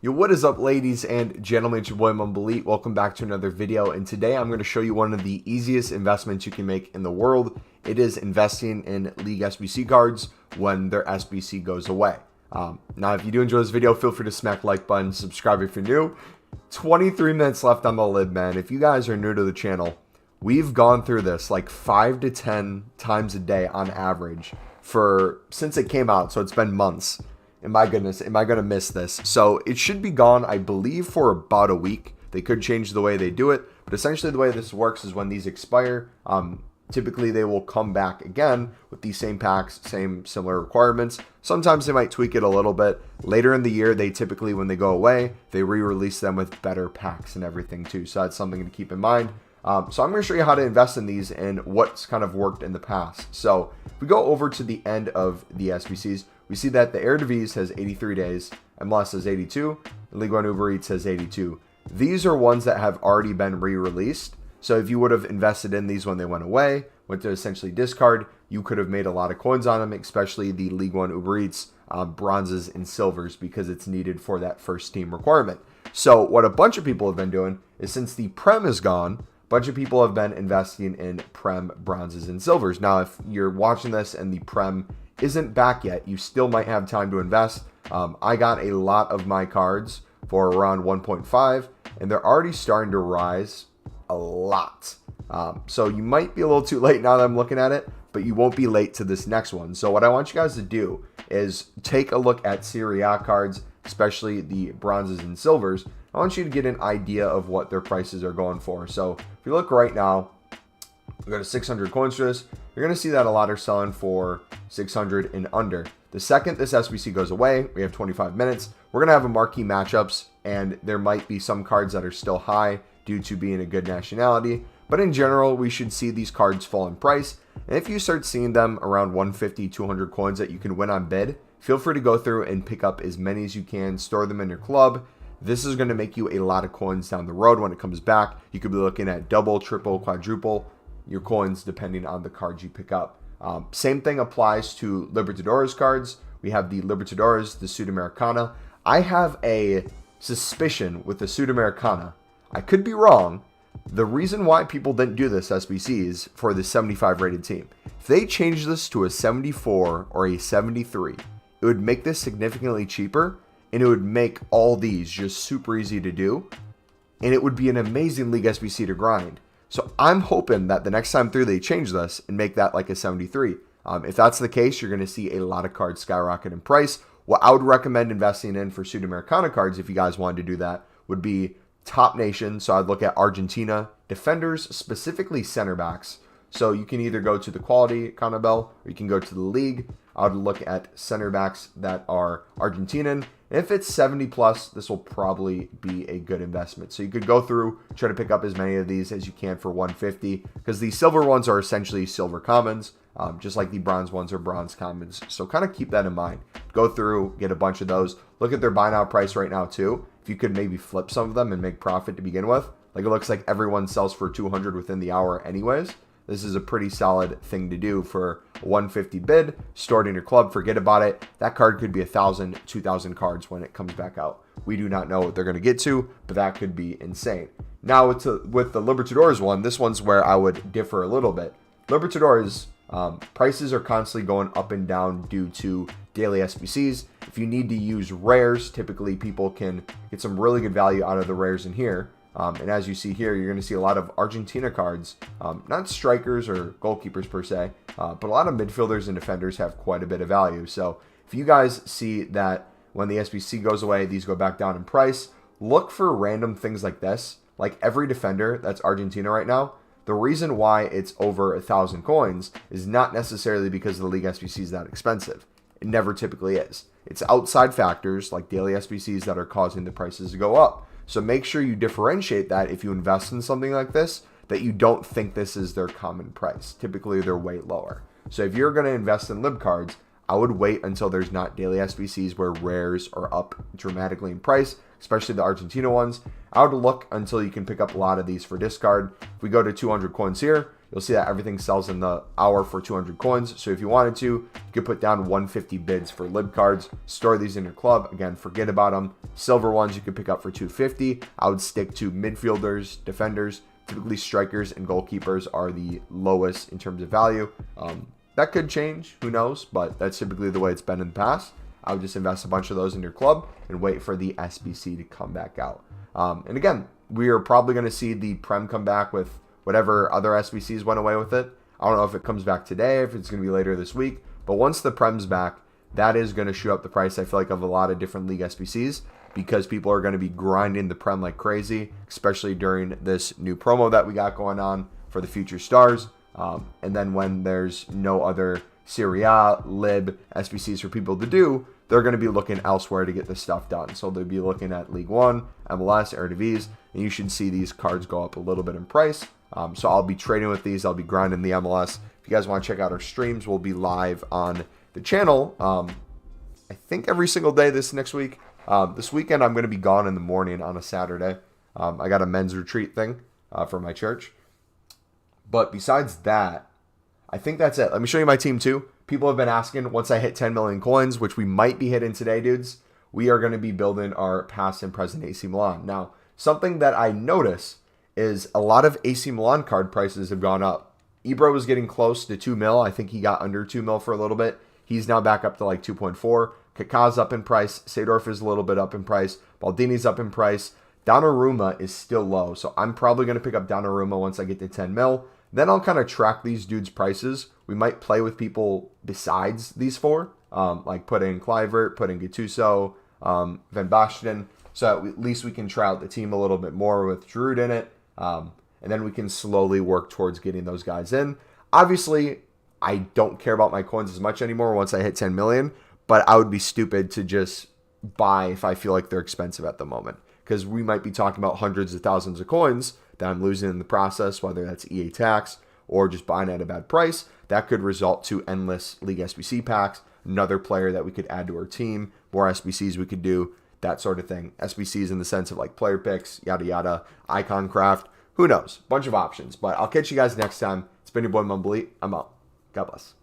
Yo, what is up, ladies and gentlemen? It's your boy MumboElite. Welcome back to another video, and today I'm going to show you one of the easiest investments you can make in the world. It is investing in League SBC cards when their SBC goes away. Now, if you do enjoy this video, feel free to smack the like button, subscribe if you're new. 23 minutes left on the lid, man. If you guys are new to the channel, we've gone through this like 5 to 10 times a day on average since it came out, so it's been months. And my goodness, am I going to miss this? So it should be gone, I believe, for about a week. They could change the way they do it, but essentially the way this works is when these expire, typically they will come back again with these same packs, similar requirements. Sometimes they might tweak it a little bit. Later in the year, they typically, when they go away, they re-release them with better packs and everything too. So that's something to keep in mind. So I'm going to show you how to invest in these and what's kind of worked in the past. So if we go over to the end of the SBCs, we see that the Eredivisie has 83 days, MLS has 82, and Ligue 1 Uber Eats has 82. These are ones that have already been re-released. So if you would have invested in these when they went away, went to essentially discard, you could have made a lot of coins on them, especially the Ligue 1 Uber Eats bronzes and silvers, because it's needed for that first team requirement. So what a bunch of people have been doing is, since the Prem is gone, a bunch of people have been investing in Prem bronzes and silvers. Now, if you're watching this and the Prem isn't back yet, you still might have time to invest. I got a lot of my cards for around 1.5, and they're already starting to rise a lot. So you might be a little too late now that I'm looking at it, but you won't be late to this next one. So what I want you guys to do is take a look at Serie A cards, especially the bronzes and silvers. I want you to get an idea of what their prices are going for. So if you look right now, we go to 600 coins for this. You're going to see that a lot are selling for 600 and under. The second this SBC goes away, we have 25 minutes. We're going to have a marquee matchups, and there might be some cards that are still high due to being a good nationality. But in general, we should see these cards fall in price. And if you start seeing them around 150, 200 coins that you can win on bid, feel free to go through and pick up as many as you can, store them in your club. This is going to make you a lot of coins down the road when it comes back. You could be looking at double, triple, quadruple your coins depending on the cards you pick up. Same thing applies to Libertadores cards. We have the Libertadores, the Sudamericana. I have a suspicion with the Sudamericana. I could be wrong. The reason why people didn't do this SBC is for the 75 rated team. If they change this to a 74 or a 73, it would make this significantly cheaper, and it would make all these just super easy to do, and it would be an amazing League SBC to grind. So I'm hoping that the next time through they change this and make that like a 73. If that's the case, you're going to see a lot of cards skyrocket in price. What I would recommend investing in for Sudamericana cards, if you guys wanted to do that, would be top nation. So I'd look at Argentina, defenders, specifically center backs. So you can either go to the quality Canabel, or you can go to the league. I would look at center backs that are Argentinian. And if it's 70 plus, this will probably be a good investment. So you could go through, try to pick up as many of these as you can for 150, because the silver ones are essentially silver commons, just like the bronze ones are bronze commons. So kind of keep that in mind. Go through, get a bunch of those. Look at their buy now price right now too. If you could maybe flip some of them and make profit to begin with. Like, it looks like everyone sells for 200 within the hour anyways. This is a pretty solid thing to do for 150 bid. Store it in your club, forget about it. That card could be 1,000, 2,000 cards when it comes back out. We do not know what they're going to get to, but that could be insane. Now with the Libertadores one, this one's where I would differ a little bit. Libertadores prices are constantly going up and down due to daily SBCs. If you need to use rares, typically people can get some really good value out of the rares in here. And as you see here, you're going to see a lot of Argentina cards, not strikers or goalkeepers per se, but a lot of midfielders and defenders have quite a bit of value. So if you guys see that when the SBC goes away, these go back down in price, look for random things like this. Like every defender that's Argentina right now, the reason why it's over 1,000 coins is not necessarily because the League SBC is that expensive. It never typically is. It's outside factors like daily SBCs that are causing the prices to go up. So make sure you differentiate that if you invest in something like this, that you don't think this is their common price. Typically, they're way lower. So if you're going to invest in lib cards, I would wait until there's not daily SBCs where rares are up dramatically in price, especially the Argentina ones. I would look until you can pick up a lot of these for discard. If we go to 200 coins here, you'll see that everything sells in the hour for 200 coins. So if you wanted to, you could put down 150 bids for lib cards, store these in your club. Again, forget about them. Silver ones you could pick up for 250. I would stick to midfielders, defenders. Typically strikers and goalkeepers are the lowest in terms of value. That could change, who knows, but that's typically the way it's been in the past. I would just invest a bunch of those in your club and wait for the SBC to come back out. And again, we are probably going to see the Prem come back with whatever other SBCs went away with it. I don't know if it comes back today, if it's going to be later this week, but once the Prem's back, that is going to shoot up the price, I feel like, of a lot of different league SBCs, because people are going to be grinding the Prem like crazy, especially during this new promo that we got going on for the future stars. And then when there's no other Serie A, Lib, SBCs for people to do, they're going to be looking elsewhere to get this stuff done. So they'll be looking at League One, MLS, Eredivisie, and you should see these cards go up a little bit in price. So I'll be trading with these. I'll be grinding the MLS. If you guys want to check out our streams, we'll be live on the channel, I think every single day this next week. This weekend, I'm going to be gone in the morning on a Saturday. I got a men's retreat thing for my church. But besides that, I think that's it. Let me show you my team too. People have been asking, once I hit 10 million coins, which we might be hitting today, dudes, we are going to be building our past and present AC Milan. Now, something that I notice is a lot of AC Milan card prices have gone up. Ibra was getting close to 2 mil. I think he got under 2 mil for a little bit. He's now back up to like 2.4. Kaká's up in price. Seedorf is a little bit up in price. Baldini's up in price. Donnarumma is still low. So I'm probably going to pick up Donnarumma once I get to 10 mil. Then I'll kind of track these dudes' prices. We might play with people besides these four. Like put in Kluivert, put in Gattuso, Van Basten. So at least we can try out the team a little bit more with Giroud in it. And then we can slowly work towards getting those guys in. Obviously, I don't care about my coins as much anymore once I hit 10 million. But I would be stupid to just buy if I feel like they're expensive at the moment. Because we might be talking about hundreds of thousands of coins that I'm losing in the process, whether that's EA tax or just buying at a bad price. That could result to endless League SBC packs, another player that we could add to our team, more SBCs we could do, that sort of thing. SBCs in the sense of like player picks, yada yada, icon craft, who knows? Bunch of options. But I'll catch you guys next time. It's been your boy MumboElite. I'm out. God bless.